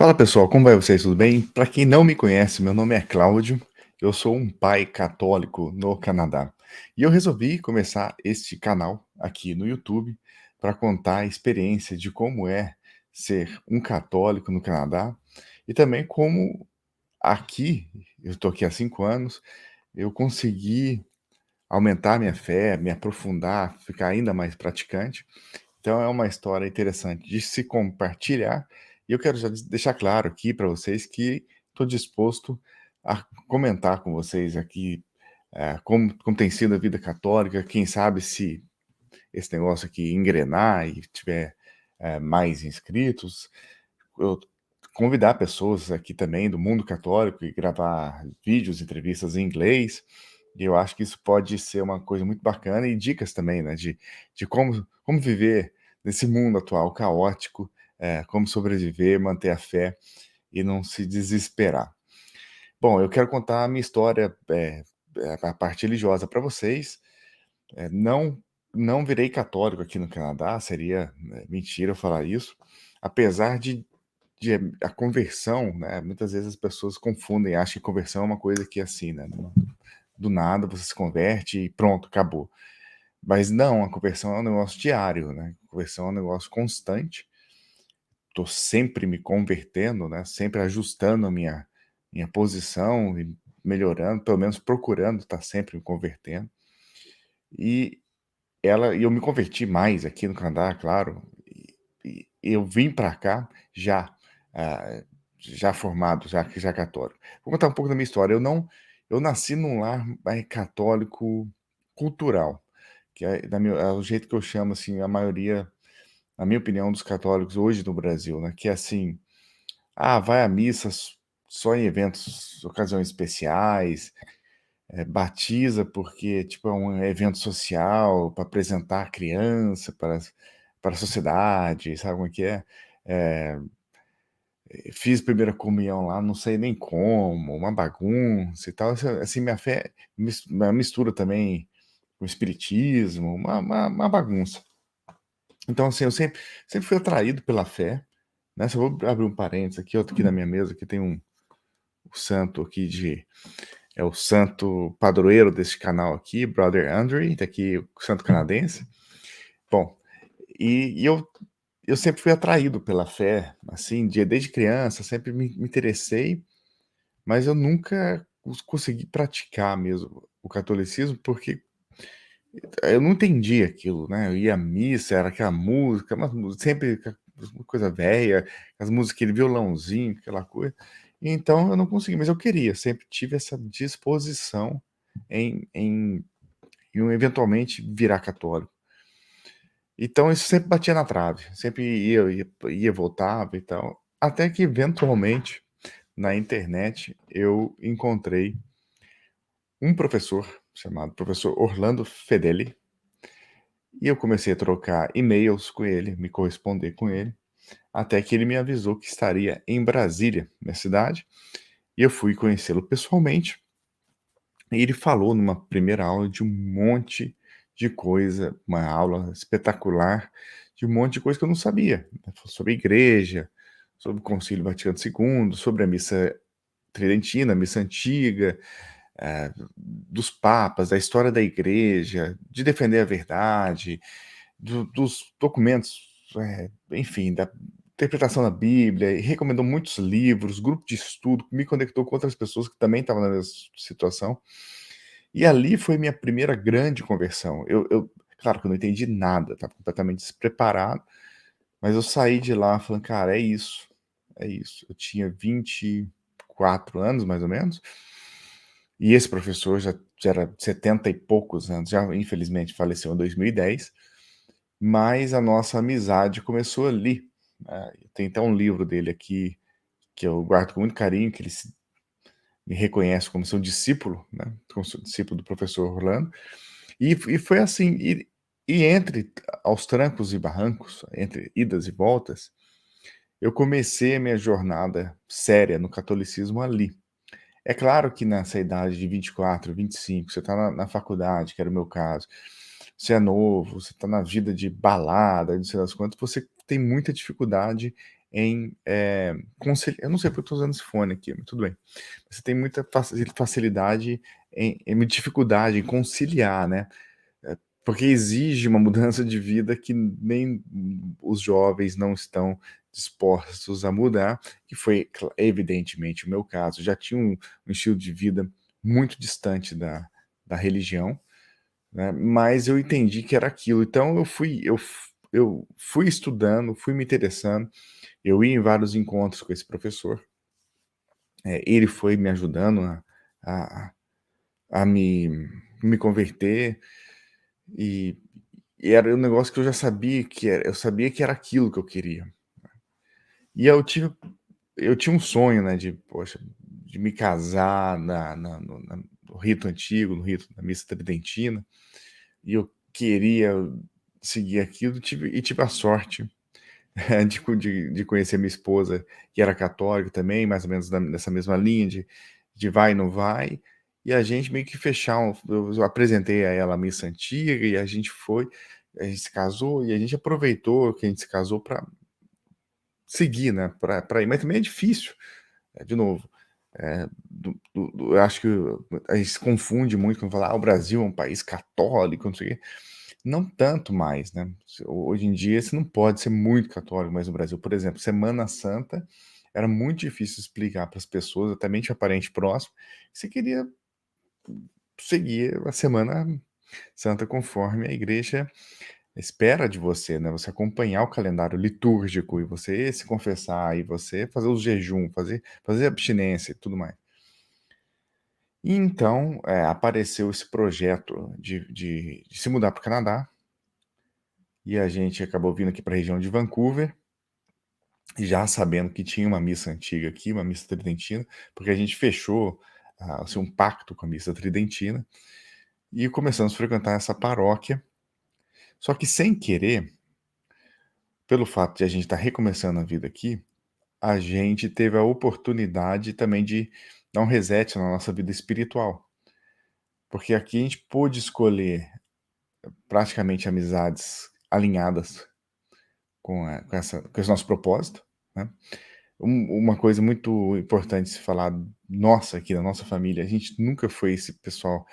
Fala pessoal, como vai vocês? Tudo bem? Para quem não me conhece, meu nome é Cláudio, eu sou um pai católico no Canadá. E eu resolvi começar este canal aqui no YouTube para contar a experiência de como é ser um católico no Canadá e também como aqui, eu estou aqui há 5 anos, eu consegui aumentar minha fé, me aprofundar, ficar ainda mais praticante. Então é uma história interessante de se compartilhar, e eu quero já deixar claro aqui para vocês que estou disposto a comentar com vocês aqui, como tem sido a vida católica, quem sabe se esse negócio aqui engrenar e tiver, mais inscritos, eu convidar pessoas aqui também do mundo católico e gravar vídeos, entrevistas em inglês, e eu acho que isso pode ser uma coisa muito bacana e dicas também, né, de como viver nesse mundo atual caótico, como sobreviver, manter a fé e não se desesperar. Bom, eu quero contar a minha história, a parte religiosa para vocês. Não virei católico aqui no Canadá, seria, mentira eu falar isso, apesar de a conversão, né, muitas vezes as pessoas confundem, acham que conversão é uma coisa que é assim, né, do nada você se converte e pronto, acabou. Mas não, a conversão é um negócio diário, né, a conversão é um negócio constante, estou sempre me convertendo, né, sempre ajustando a minha posição e melhorando, pelo menos procurando estar sempre me convertendo. E eu me converti mais aqui no Canadá, claro, e eu vim para cá já, ah, já formado, já católico. Vou contar um pouco da minha história. Eu nasci num lar, católico cultural, que é o jeito que eu chamo, assim, a maioria, na minha opinião, dos católicos hoje no Brasil, né, que é assim: vai à missa só em eventos, ocasiões especiais, batiza porque, tipo, é um evento social para apresentar a criança para a sociedade, sabe como é que é? Eh, Fiz primeira comunhão lá, não sei nem como, uma bagunça e tal, assim, minha fé uma mistura também com espiritismo, uma bagunça. Então, assim, eu sempre fui atraído pela fé, né, só vou abrir um parênteses aqui, outro aqui na minha mesa, aqui tem o santo aqui de é o santo padroeiro desse canal aqui, Brother Andre, daqui o santo canadense. Bom, eu sempre fui atraído pela fé, assim, desde criança, sempre me interessei, mas eu nunca consegui praticar mesmo o catolicismo, porque eu não entendi aquilo, né, eu ia à missa, era aquela música, sempre uma coisa velha, as músicas, aquele violãozinho, aquela coisa, então eu não consegui, mas eu queria, sempre tive essa disposição em eventualmente virar católico. Então isso sempre batia na trave, sempre ia, voltava e tal, até que eventualmente, na internet, eu encontrei um professor chamado professor Orlando Fedeli, e eu comecei a trocar e-mails com ele, me corresponder com ele, até que ele me avisou que estaria em Brasília, minha cidade, e eu fui conhecê-lo pessoalmente, e ele falou numa primeira aula de um monte de coisa, uma aula espetacular, de um monte de coisa que eu não sabia, né, sobre a igreja, sobre o Concílio Vaticano II, sobre a missa tridentina, a missa antiga, dos papas, da história da igreja, de defender a verdade, dos documentos, enfim, da interpretação da Bíblia, e recomendou muitos livros, grupo de estudo, me conectou com outras pessoas que também estavam na mesma situação. E ali foi minha primeira grande conversão. Claro que eu não entendi nada, estava completamente despreparado, mas eu saí de lá falando: "Cara, é isso, é isso". Eu tinha 24 anos, mais ou menos, e esse professor já era 70 e poucos anos, já infelizmente faleceu em 2010, mas a nossa amizade começou ali, né. Tem até um livro dele aqui, que eu guardo com muito carinho, que ele me reconhece como seu discípulo, né, como seu discípulo do professor Orlando, e foi assim, e entre aos trancos e barrancos, entre idas e voltas, eu comecei a minha jornada séria no catolicismo ali. É claro que nessa idade de 24, 25, você está na faculdade, que era o meu caso, você é novo, você está na vida de balada, não sei das quantas, você tem muita dificuldade em, conciliar. Eu não sei porque eu estou usando esse fone aqui, mas tudo bem. Você tem muita facilidade em dificuldade em conciliar, né, porque exige uma mudança de vida que nem os jovens não estão dispostos a mudar, que foi evidentemente o meu caso. Já tinha um estilo de vida muito distante da religião, né, mas eu entendi que era aquilo. Então eu fui estudando, fui me interessando, eu ia em vários encontros com esse professor, ele foi me ajudando a a me converter, e era um negócio que eu já sabia que era, eu sabia que era aquilo que eu queria. E eu tinha um sonho, né, de, poxa, de me casar no rito antigo, no rito da missa tridentina, e eu queria seguir aquilo, tive a sorte de conhecer minha esposa, que era católica também, mais ou menos nessa mesma linha de vai e não vai, e a gente meio que fechar eu apresentei a ela a missa antiga, e a gente se casou, e a gente aproveitou que a gente se casou para seguir, né, para ir, mas também é difícil, de novo, eu acho que a gente se confunde muito quando fala: "Ah, o Brasil é um país católico, não sei o quê". Não tanto mais, né. Hoje em dia você não pode ser muito católico mais no Brasil. Por exemplo, Semana Santa era muito difícil explicar para as pessoas, até mesmo a parente próximo, que você queria seguir a Semana Santa conforme a igreja espera de você, né, você acompanhar o calendário litúrgico e você se confessar, e você fazer os jejum, fazer abstinência e tudo mais. E então, apareceu esse projeto de se mudar para o Canadá, e a gente acabou vindo aqui para a região de Vancouver, já sabendo que tinha uma missa antiga aqui, uma missa tridentina, porque a gente fechou, assim, um pacto com a missa tridentina, e começamos a frequentar essa paróquia. Só que sem querer, pelo fato de a gente estar recomeçando a vida aqui, a gente teve a oportunidade também de dar um reset na nossa vida espiritual. Porque aqui a gente pôde escolher praticamente amizades alinhadas com esse nosso propósito, né. Uma coisa muito importante se falar nossa, aqui da nossa família, a gente nunca foi esse pessoal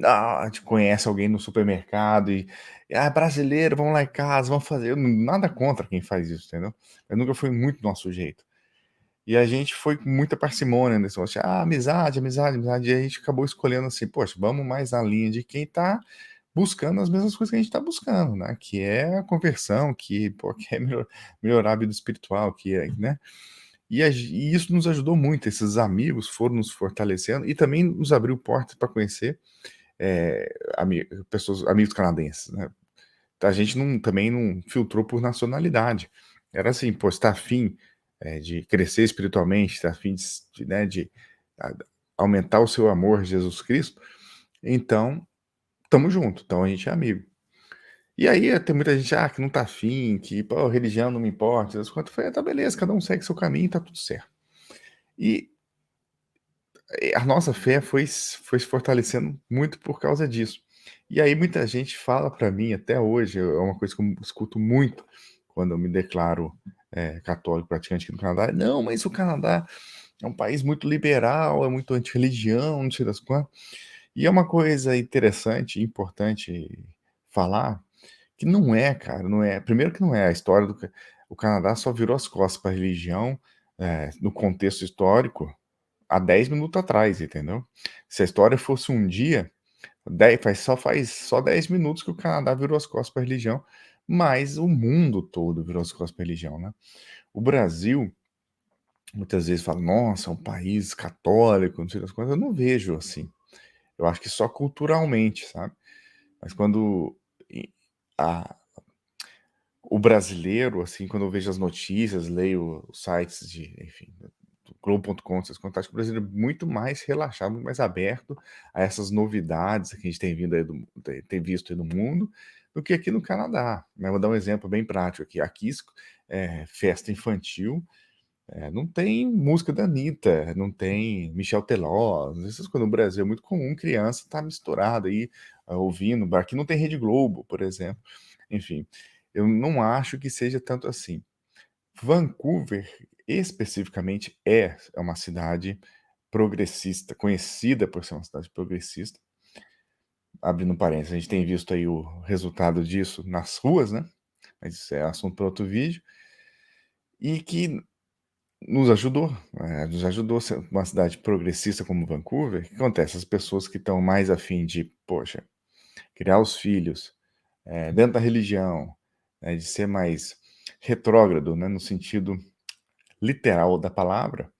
a gente conhece alguém no supermercado e: "Ah, brasileiro, vamos lá em casa, vamos fazer", nada contra quem faz isso, entendeu. Mas nunca foi muito nosso jeito. E a gente foi com muita parcimônia nesse negócio de: amizade, amizade, amizade", e a gente acabou escolhendo assim: "Poxa, vamos mais na linha de quem tá buscando as mesmas coisas que a gente está buscando, né, que é a conversão, que, pô, que é melhorar a vida espiritual, que é, né". E isso nos ajudou muito, esses amigos foram nos fortalecendo e também nos abriu portas para conhecer, pessoas, amigos canadenses, né. A gente também não filtrou por nacionalidade. Era assim: "Pô, você tá afim, de crescer espiritualmente, tá afim né, de a aumentar o seu amor a Jesus Cristo, então tamo junto, então a gente é amigo". E aí tem muita gente, que não tá afim, que, pô, religião não me importa, das quantas, eu falei: "Ah, tá beleza, cada um segue seu caminho, tá tudo certo". E a nossa fé foi se fortalecendo muito por causa disso. E aí muita gente fala para mim até hoje, é uma coisa que eu escuto muito quando eu me declaro, católico praticante aqui no Canadá: "Não, mas o Canadá é um país muito liberal, é muito antirreligião, não sei das quantas". E é uma coisa interessante e importante falar, que não é, cara, não é. Primeiro que não é a história o Canadá só virou as costas para a religião, no contexto histórico, há 10 minutos atrás, entendeu. Se a história fosse um dia, 10 faz só 10 minutos que o Canadá virou as costas para a religião, mas o mundo todo virou as costas para a religião, né. O Brasil, muitas vezes fala: "Nossa, é um país católico, não sei das quantas", eu não vejo assim. Eu acho que só culturalmente, sabe. Mas quando e a o brasileiro, assim, quando eu vejo as notícias, leio os sites de, enfim, do Globo.com, essas coisas, acho que o brasileiro é muito mais relaxado, muito mais aberto a essas novidades que a gente tem vindo aí tem visto aí no mundo, do que aqui no Canadá, né. Vou dar um exemplo bem prático aqui. Aqui festa infantil, não tem música da Anitta, não tem Michel Teló, essas coisas. No Brasil é muito comum criança estar misturada aí, ouvindo. Aqui não tem Rede Globo, por exemplo. Enfim, eu não acho que seja tanto assim. Vancouver, especificamente, é uma cidade progressista, conhecida por ser uma cidade progressista. Abrindo parênteses, a gente tem visto aí o resultado disso nas ruas, né? Mas isso é assunto para outro vídeo. E que nos ajudou a ser uma cidade progressista como Vancouver. O que acontece? As pessoas que estão mais afim de, poxa, criar os filhos dentro da religião, né, de ser mais retrógrado, né, no sentido literal da palavra,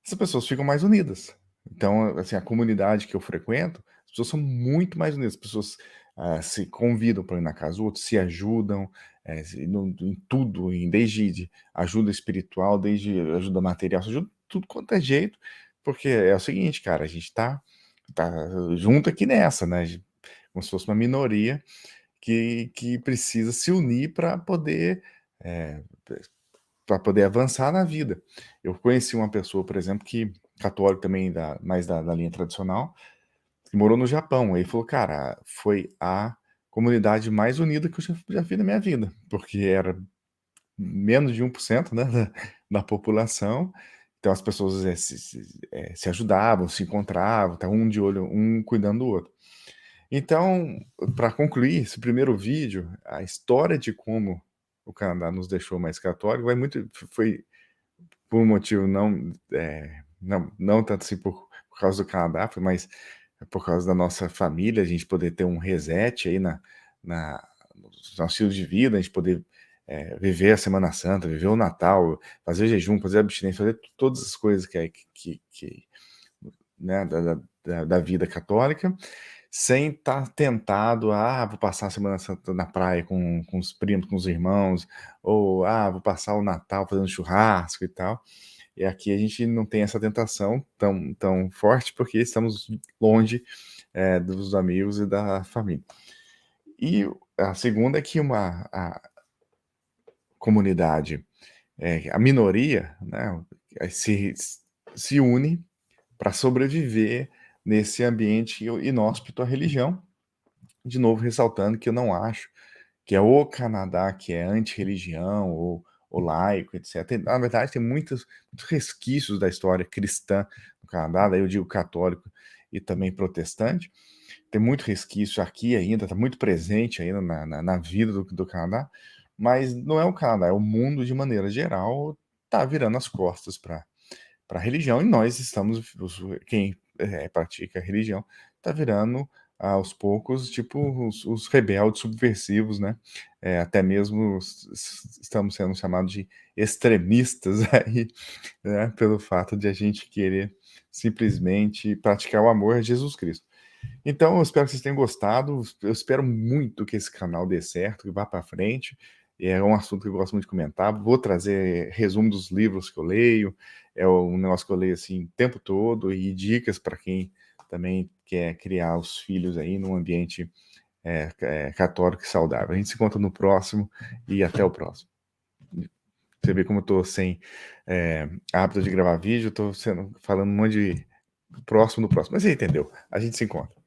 essas pessoas ficam mais unidas. Então, assim, a comunidade que eu frequento, as pessoas são muito mais unidas, as pessoas, se convidam para ir na casa do outro, se ajudam, em tudo, desde de ajuda espiritual, desde ajuda material, se ajuda tudo quanto é jeito, porque é o seguinte, cara, a gente tá junto aqui nessa, né, como se fosse uma minoria que precisa se unir para poder, eh para poder avançar na vida. Eu conheci uma pessoa, por exemplo, que católico também mais da linha tradicional, que morou no Japão. Ele falou: "Cara, foi a comunidade mais unida que eu já vi na minha vida", porque era menos de 1%, né, da população, então as pessoas, se ajudavam, se encontravam, estavam um de olho um cuidando do outro. Então, para concluir esse primeiro vídeo, a história de como o Canadá nos deixou mais católico vai muito foi por um motivo não tanto assim por causa do Canadá, foi mais por causa da nossa família, a gente poder ter um reset aí na nos nossos estilos de vida, a gente poder, viver a Semana Santa, viver o Natal, fazer jejum, fazer abstinência, fazer todas as coisas que, né, da vida católica, sem estar tentado a: "Ah, vou passar a Semana Santa na praia com os primos, com os irmãos", ou: "Ah, vou passar o Natal fazendo churrasco e tal". E aqui a gente não tem essa tentação tão forte, porque estamos longe, dos amigos e da família. E a segunda é que a comunidade, a minoria, né, se une para sobreviver nesse ambiente inóspito à religião. De novo ressaltando que eu não acho que é o Canadá que é anti-religião ou laico, etc. Na verdade, tem muitos resquícios da história cristã no Canadá, daí eu digo católico e também protestante. Tem muito resquício aqui ainda, está muito presente ainda na vida do Canadá, mas não é o Canadá, é o mundo de maneira geral, está virando as costas para a religião, e nós estamos, quem pratica religião, está virando aos poucos, tipo, os rebeldes subversivos, né? Até mesmo estamos sendo chamados de extremistas aí, né? Pelo fato de a gente querer simplesmente praticar o amor a Jesus Cristo. Então, eu espero que vocês tenham gostado. Eu espero muito que esse canal dê certo, que vá para frente. É um assunto que eu gosto muito de comentar. Vou trazer resumo dos livros que eu leio. É um negócio que eu leio assim o tempo todo e dicas para quem também quer criar os filhos aí num ambiente católico e saudável. A gente se encontra no próximo e até o próximo. Você vê como eu estou sem hábito de gravar vídeo, estou falando um monte de próximo no próximo. Mas você entendeu? A gente se encontra.